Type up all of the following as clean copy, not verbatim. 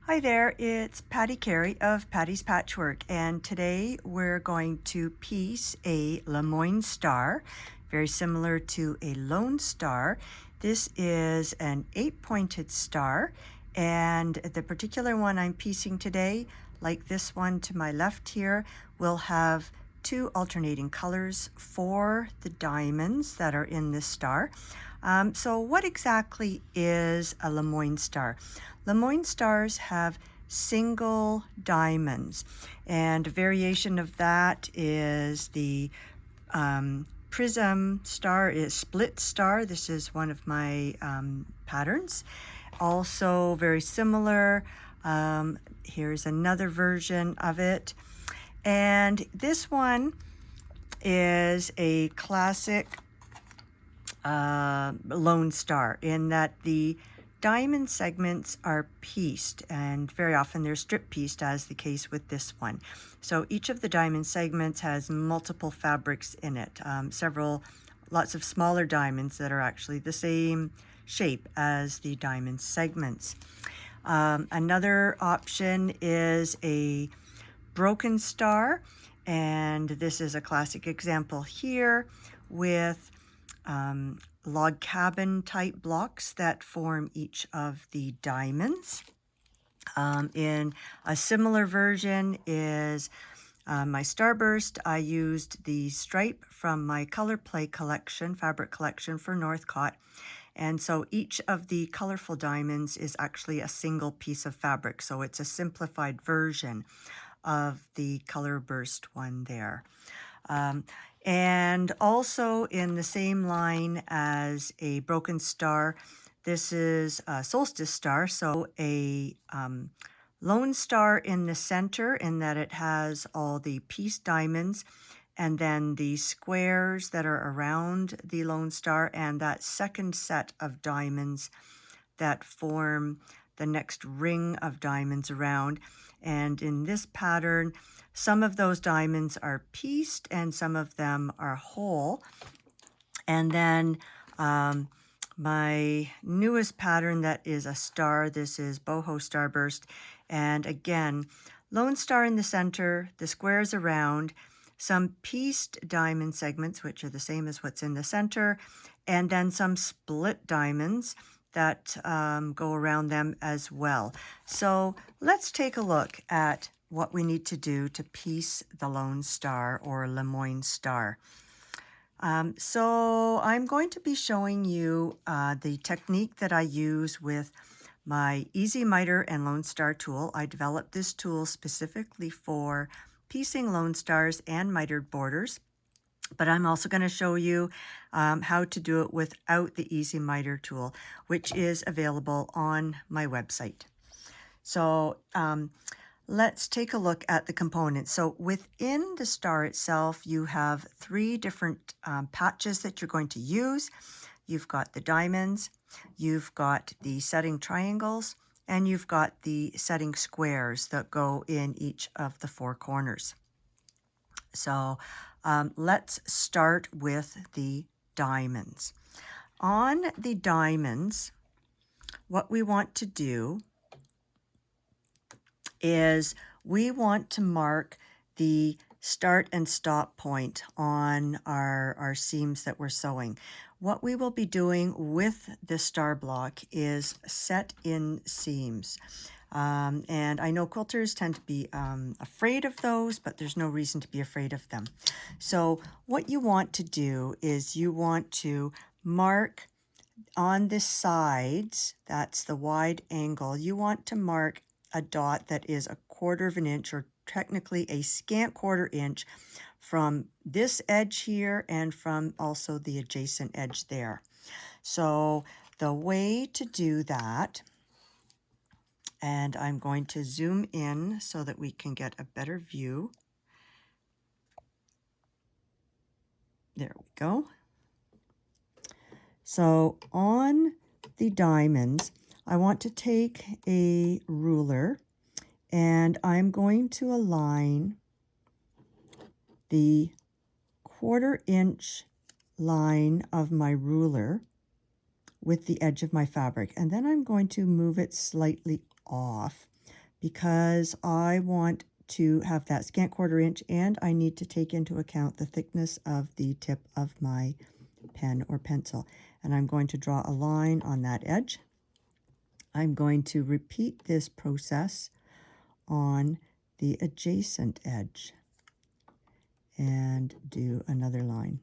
Hi there, it's Patti Carey of Patti's Patchwork, and today we're going to piece a LeMoyne star, very similar to a Lone Star. This is an 8-pointed star, and the particular one I'm piecing today, like this one to my left here, will have two alternating colors for the diamonds that are in this star. So what exactly is a LeMoyne star? LeMoyne stars have single diamonds, and a variation of that is the prism star is split star. This is one of my patterns. Also very similar. Here's another version of it. And this one is a classic Lone Star in that the diamond segments are pieced, and very often they're strip pieced, as the case with this one. So each of the diamond segments has multiple fabrics in it, lots of smaller diamonds that are actually the same shape as the diamond segments. Another option is a broken star, and this is a classic example here with log cabin type blocks that form each of the diamonds. In a similar version is my starburst. I used the stripe from my color play collection, fabric collection for Northcott. And so each of the colorful diamonds is actually a single piece of fabric. So it's a simplified version of the color burst one there. And also in the same line as a broken star, this is a solstice star, so a lone star in the center in that it has all the piece diamonds, and then the squares that are around the lone star, and that second set of diamonds that form the next ring of diamonds around. And in this pattern, some of those diamonds are pieced and some of them are whole. And then my newest pattern that is a star, this is boho starburst. And again, lone star in the center, the squares around, some pieced diamond segments, which are the same as what's in the center, and then some split diamonds that go around them as well. So let's take a look at what we need to do to piece the Lone Star or LeMoyne star. So I'm going to be showing you the technique that I use with my Easy Miter and Lone Star tool. I developed this tool specifically for piecing Lone Stars and mitered borders. But I'm also going to show you how to do it without the Easy Miter tool, which is available on my website. So let's take a look at the components. So within the star itself, you have three different patches that you're going to use. You've got the diamonds, you've got the setting triangles, and you've got the setting squares that go in each of the four corners. So let's start with the diamonds. On the diamonds, what we want to do is we want to mark the start and stop point on our seams that we're sewing. What we will be doing with the star block is set in seams. And I know quilters tend to be afraid of those, but there's no reason to be afraid of them. So what you want to do is you want to mark on the sides, that's the wide angle, you want to mark a dot that is 1/4 of an inch, or technically a scant 1/4 inch, from this edge here and from also the adjacent edge there. So the way to do that, and I'm going to zoom in so that we can get a better view. There we go. So on the diamonds, I want to take a ruler and I'm going to align the 1/4 inch line of my ruler with the edge of my fabric, and then I'm going to move it slightly off because I want to have that scant 1/4 inch, and I need to take into account the thickness of the tip of my pen or pencil. And I'm going to draw a line on that edge. I'm going to repeat this process on the adjacent edge and do another line.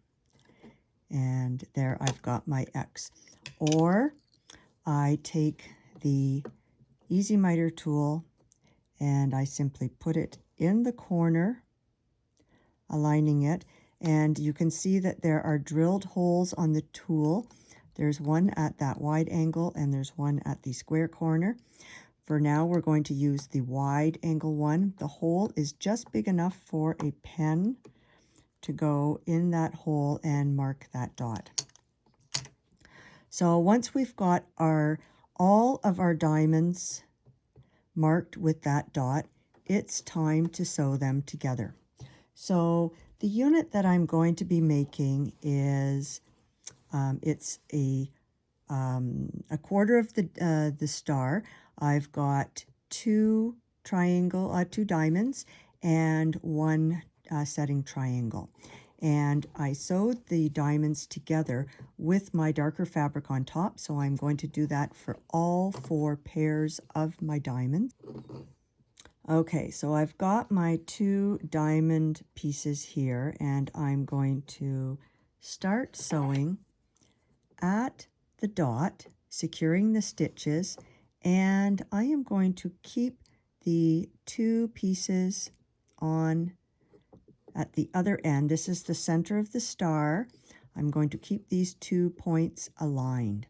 And there I've got my X. Or I take the Easy Miter tool and I simply put it in the corner, aligning it. And you can see that there are drilled holes on the tool. There's one at that wide angle and there's one at the square corner. For now, we're going to use the wide angle one. The hole is just big enough for a pen to go in that hole and mark that dot. So once we've got all of our diamonds marked with that dot, it's time to sew them together. So the unit that I'm going to be making is it's a 1/4 of the star. I've got two diamonds and one setting triangle. And I sewed the diamonds together with my darker fabric on top. So I'm going to do that for all 4 pairs of my diamonds. Okay, so I've got my 2 diamond pieces here, and I'm going to start sewing at the dot, securing the stitches, and I am going to keep the 2 pieces on at the other end. This is the center of the star. I'm going to keep these 2 points aligned.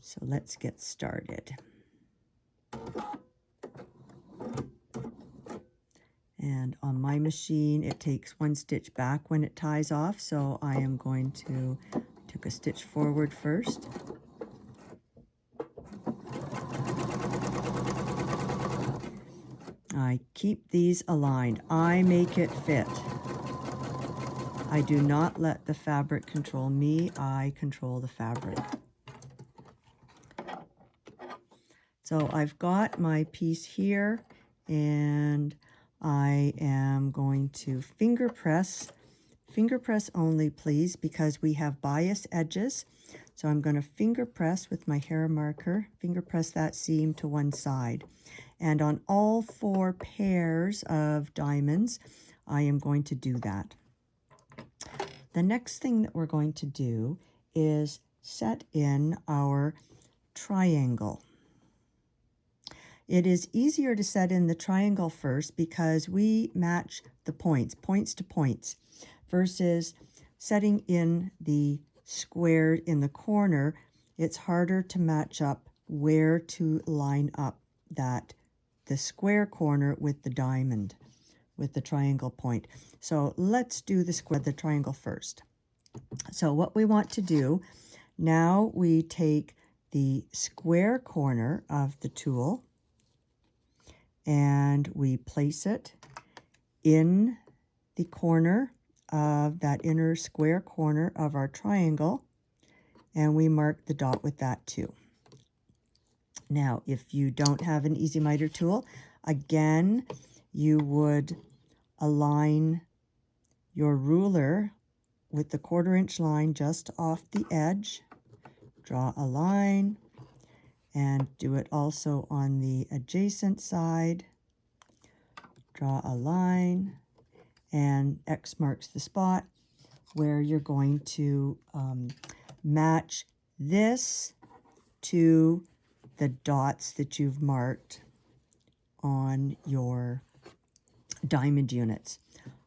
So let's get started. And on my machine, it takes 1 stitch back when it ties off, so I am going to take a stitch forward first. I keep these aligned. I make it fit. I do not let the fabric control me. I control the fabric. So I've got my piece here, and I am going to finger press only, please, because we have bias edges. So I'm going to finger press with my hair marker, finger press that seam to one side. And on all 4 pairs of diamonds, I am going to do that. The next thing that we're going to do is set in our triangle. It is easier to set in the triangle first because we match the points to points, versus setting in the square in the corner. It's harder to match up where to line up the square corner with the diamond, with the triangle point. So let's do the triangle first. So what we want to do, now we take the square corner of the tool and we place it in the corner of that inner square corner of our triangle, and we mark the dot with that too. Now, if you don't have an Easy Miter tool, again, you would align your ruler with the 1/4 inch line just off the edge, draw a line, and do it also on the adjacent side, draw a line, and X marks the spot where you're going to match this to the dots that you've marked on your diamond units.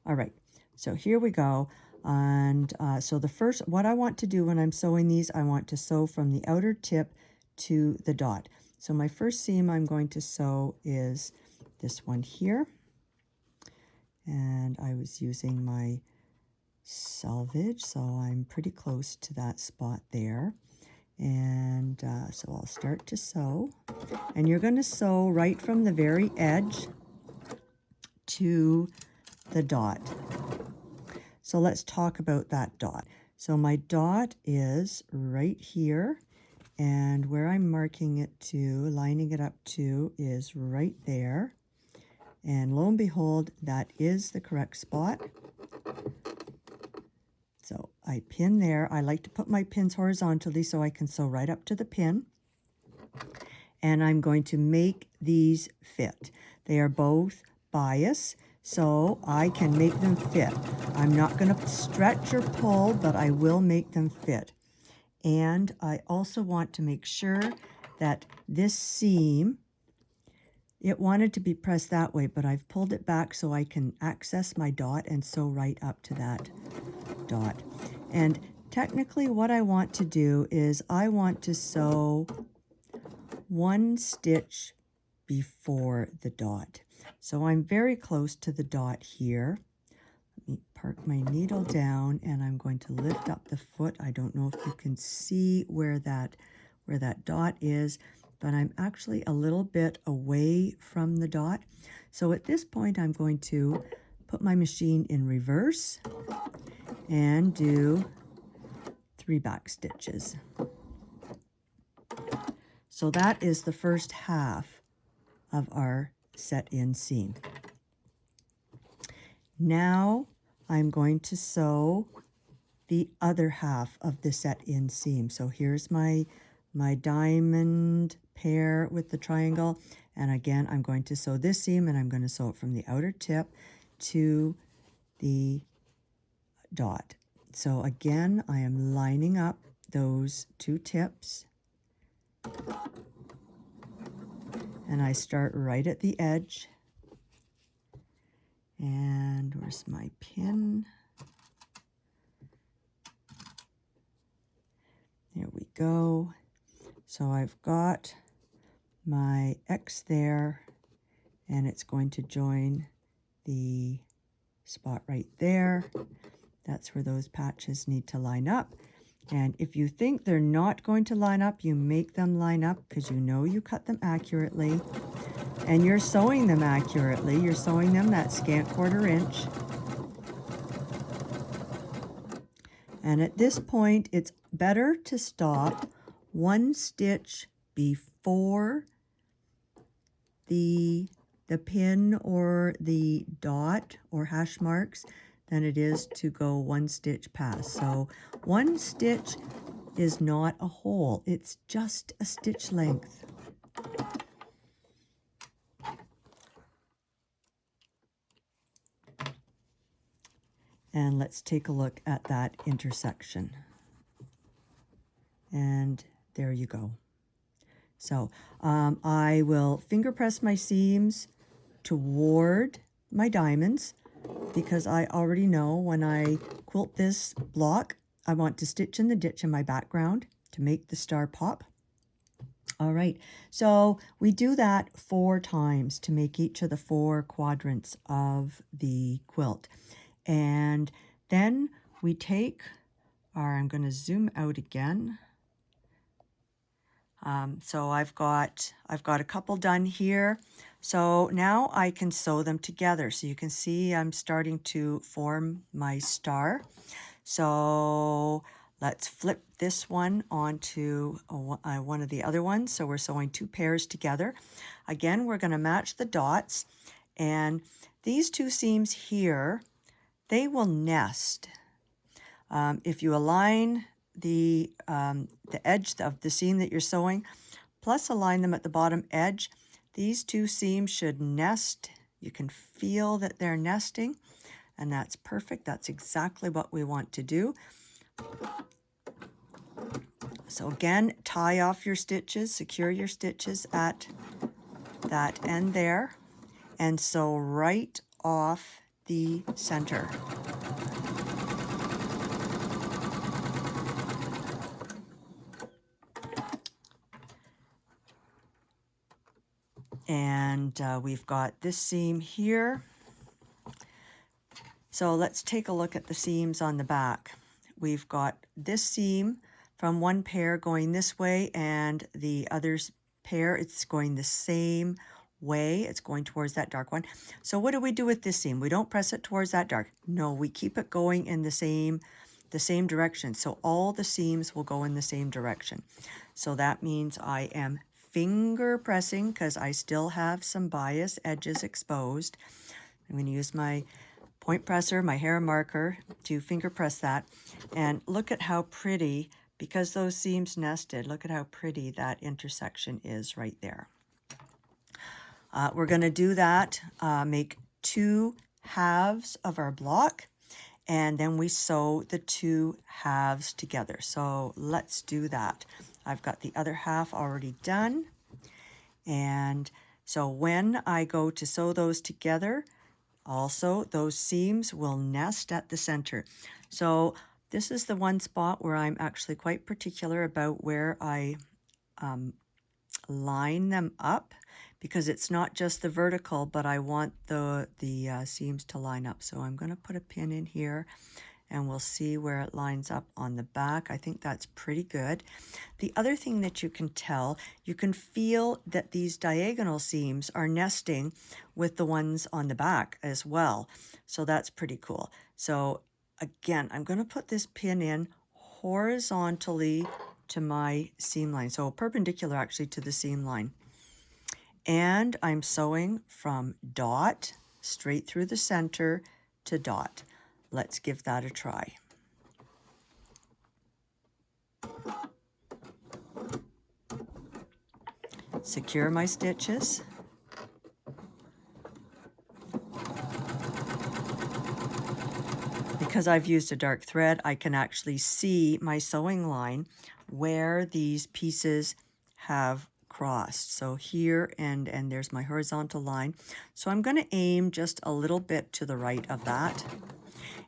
All right, so here we go. And so what I want to do when I'm sewing these, I want to sew from the outer tip to the dot. So my first seam I'm going to sew is this one here. And I was using my selvage, so I'm pretty close to that spot there. And so I'll start to sew. And you're going to sew right from the very edge to the dot. So let's talk about that dot. So my dot is right here, and where I'm marking it to, lining it up to, is right there. And lo and behold, that is the correct spot. So I pin there. I like to put my pins horizontally so I can sew right up to the pin. And I'm going to make these fit. They are both bias, so I can make them fit. I'm not going to stretch or pull, but I will make them fit. And I also want to make sure that this seam, it wanted to be pressed that way, but I've pulled it back so I can access my dot and sew right up to that dot. And technically what I want to do is I want to sew one stitch before the dot. So I'm very close to the dot here. Let me park my needle down and I'm going to lift up the foot. I don't know if you can see where that dot is, but I'm actually a little bit away from the dot. So at this point I'm going to put my machine in reverse and do 3 back stitches. So that is the first half of our set-in seam. Now I'm going to sew the other half of the set-in seam. So here's my diamond pair with the triangle, and again I'm going to sew this seam, and I'm going to sew it from the outer tip to the dot. So again, I am lining up those 2 tips, and I start right at the edge. And where's my pin? There we go. So I've got my X there, and it's going to join the spot right there. That's where those patches need to line up. And if you think they're not going to line up, you make them line up, because you know you cut them accurately and you're sewing them accurately. You're sewing them that scant 1/4 inch. And at this point, it's better to stop 1 stitch before the pin or the dot or hash marks than it is to go 1 stitch past. So 1 stitch is not a hole, it's just a stitch length. And let's take a look at that intersection. And there you go. So I will finger press my seams toward my diamonds, because I already know when I quilt this block, I want to stitch in the ditch in my background to make the star pop. All right, so we do that 4 times to make each of the 4 quadrants of the quilt. And then we take our, I'm going to zoom out again. So I've got a couple done here. So now I can sew them together. So you can see I'm starting to form my star. So let's flip this one onto one of the other ones. So we're sewing 2 pairs together. Again, we're going to match the dots. And these 2 seams here, they will nest. If you align the edge of the seam that you're sewing, plus align them at the bottom edge, these 2 seams should nest. You can feel that they're nesting, and that's perfect. That's exactly what we want to do. So again, tie off your stitches, secure your stitches at that end there, and sew right off the center. And we've got this seam here. So let's take a look at the seams on the back. We've got this seam from one pair going this way, and the other pair, it's going the same way. It's going towards that dark one. So what do we do with this seam? We don't press it towards that dark. No, we keep it going in the same direction. So all the seams will go in the same direction. So that means I am finger pressing because I still have some bias edges exposed. I'm going to use my point presser, my hair marker, to finger press that. And look at how pretty, because those seams nested, look at how pretty that intersection is right there. We're going to do that, make 2 halves of our block, and then we sew the 2 halves together. So let's do that. I've got the other half already done. And so when I go to sew those together, also those seams will nest at the center. So this is the one spot where I'm actually quite particular about where I line them up, because it's not just the vertical, but I want the seams to line up. So I'm going to put a pin in here and we'll see where it lines up on the back. I think that's pretty good. The other thing that you can tell, you can feel that these diagonal seams are nesting with the ones on the back as well. So that's pretty cool. So again, I'm going to put this pin in horizontally to my seam line, so perpendicular actually to the seam line. And I'm sewing from dot straight through the center to dot. Let's give that a try. Secure my stitches. Because I've used a dark thread, I can actually see my sewing line where these pieces have crossed. So here and there's my horizontal line. So I'm going to aim just a little bit to the right of that.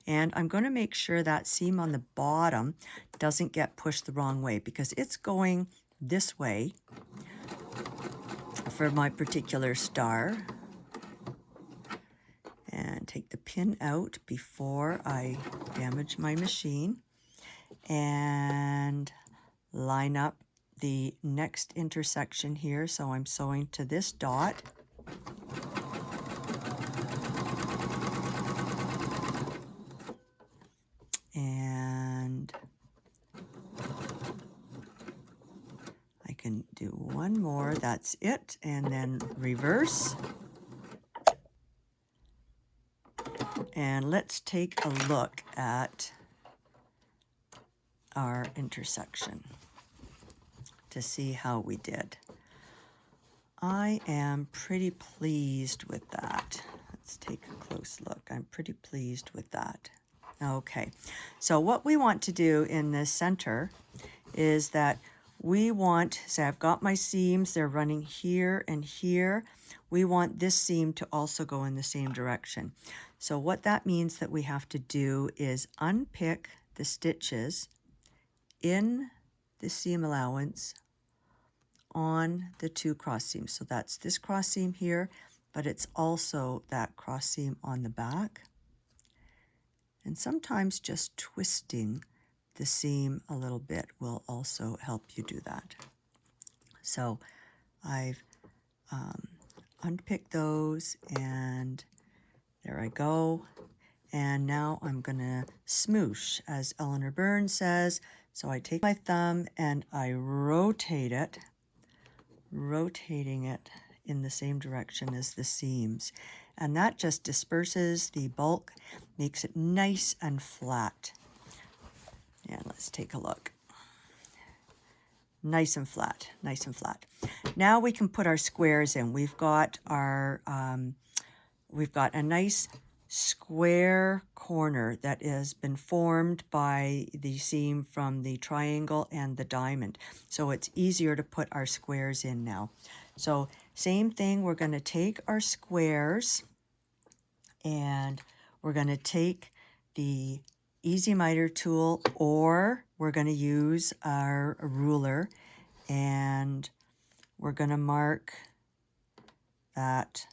And I'm going to make sure that seam on the bottom doesn't get pushed the wrong way, because it's going this way for my particular star. And take the pin out before I damage my machine, and line up the next intersection here. So I'm sewing to this dot. And I can do one more, that's it, and then reverse. And let's take a look at our intersection to see how we did. I am pretty pleased with that. Let's take a close look. I'm pretty pleased with that. Okay, so what we want to do in this center is that we want, say I've got my seams, they're running here and here. We want this seam to also go in the same direction. So what that means that we have to do is unpick the stitches in the seam allowance on the 2 cross seams. So that's this cross seam here, but it's also that cross seam on the back. And sometimes just twisting the seam a little bit will also help you do that. So I've unpicked those, and there I go. And now I'm gonna smoosh, as Eleanor Burns says. So I take my thumb and I rotate it, rotating it in the same direction as the seams. And that just disperses the bulk, makes it nice and flat. And let's take a look. Nice and flat, nice and flat. Now we can put our squares in. We've got our, we've got a nice square corner that has been formed by the seam from the triangle and the diamond. So it's easier to put our squares in now. So same thing, we're going to take our squares and we're going to take the Easy Miter tool, or we're going to use our ruler, and we're going to mark that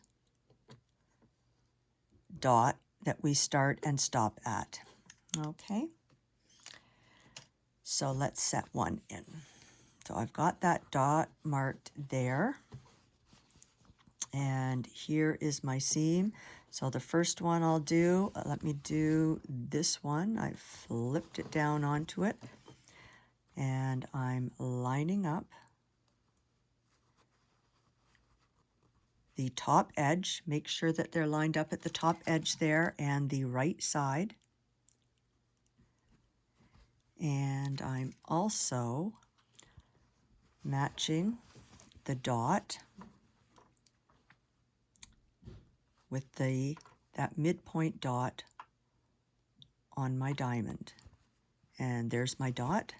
dot that we start and stop at. Okay, so let's set one in. So I've got that dot marked there, and here is my seam. So the first one I'll do, let me do this one. I flipped it down onto it, and I'm lining up the top edge. Make sure that they're lined up at the top edge there and the right side. And I'm also matching the dot with that midpoint dot on my diamond. And there's my dot.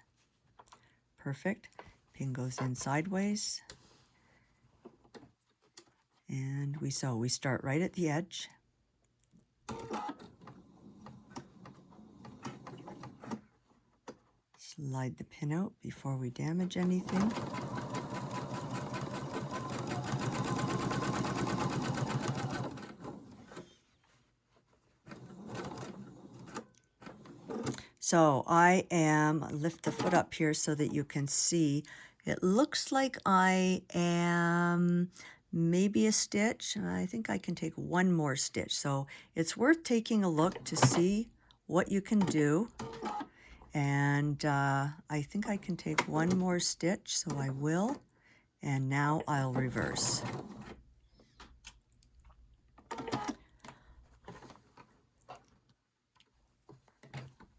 Perfect. Pin goes in sideways. And we start right at the edge. Slide the pin out before we damage anything. So I lift the foot up here so that you can see. It looks like I am maybe a stitch. I think I can take one more stitch. So it's worth taking a look to see what you can do. And I think I can take one more stitch, so I will. And now I'll reverse.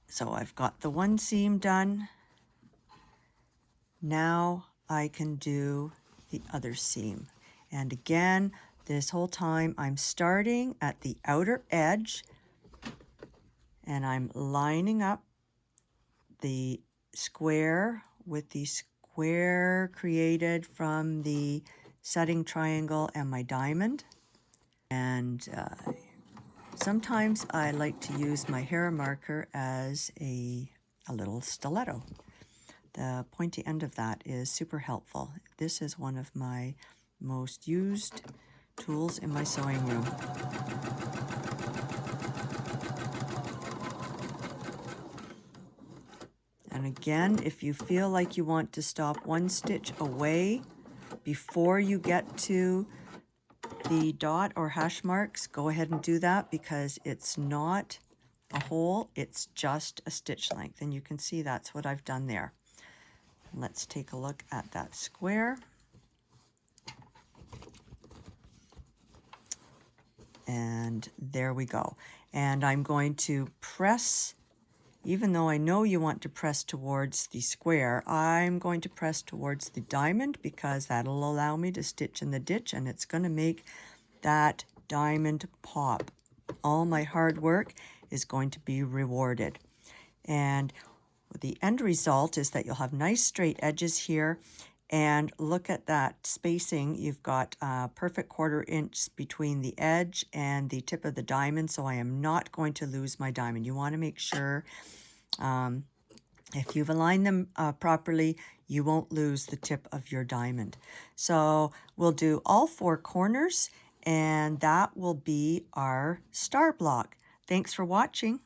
So I've got the one seam done. Now I can do the other seam. And again, this whole time I'm starting at the outer edge and I'm lining up the square with the square created from the setting triangle and my diamond. And sometimes I like to use my hair marker as a little stiletto. The pointy end of that is super helpful. This is one of my most used tools in my sewing room. And again, if you feel like you want to stop one stitch away before you get to the dot or hash marks, go ahead and do that, because it's not a hole, it's just a stitch length. And you can see that's what I've done there. Let's take a look at that square. And there we go. And I'm going to press, even though I know you want to press towards the square, I'm going to press towards the diamond because that'll allow me to stitch in the ditch and it's going to make that diamond pop. All my hard work is going to be rewarded. And the end result is that you'll have nice straight edges here. And look at that spacing. You've got a perfect 1/4 inch between the edge and the tip of the diamond, so I am not going to lose my diamond. You want to make sure if you've aligned them properly, you won't lose the tip of your diamond. So we'll do all 4 corners, and that will be our star block. Thanks for watching.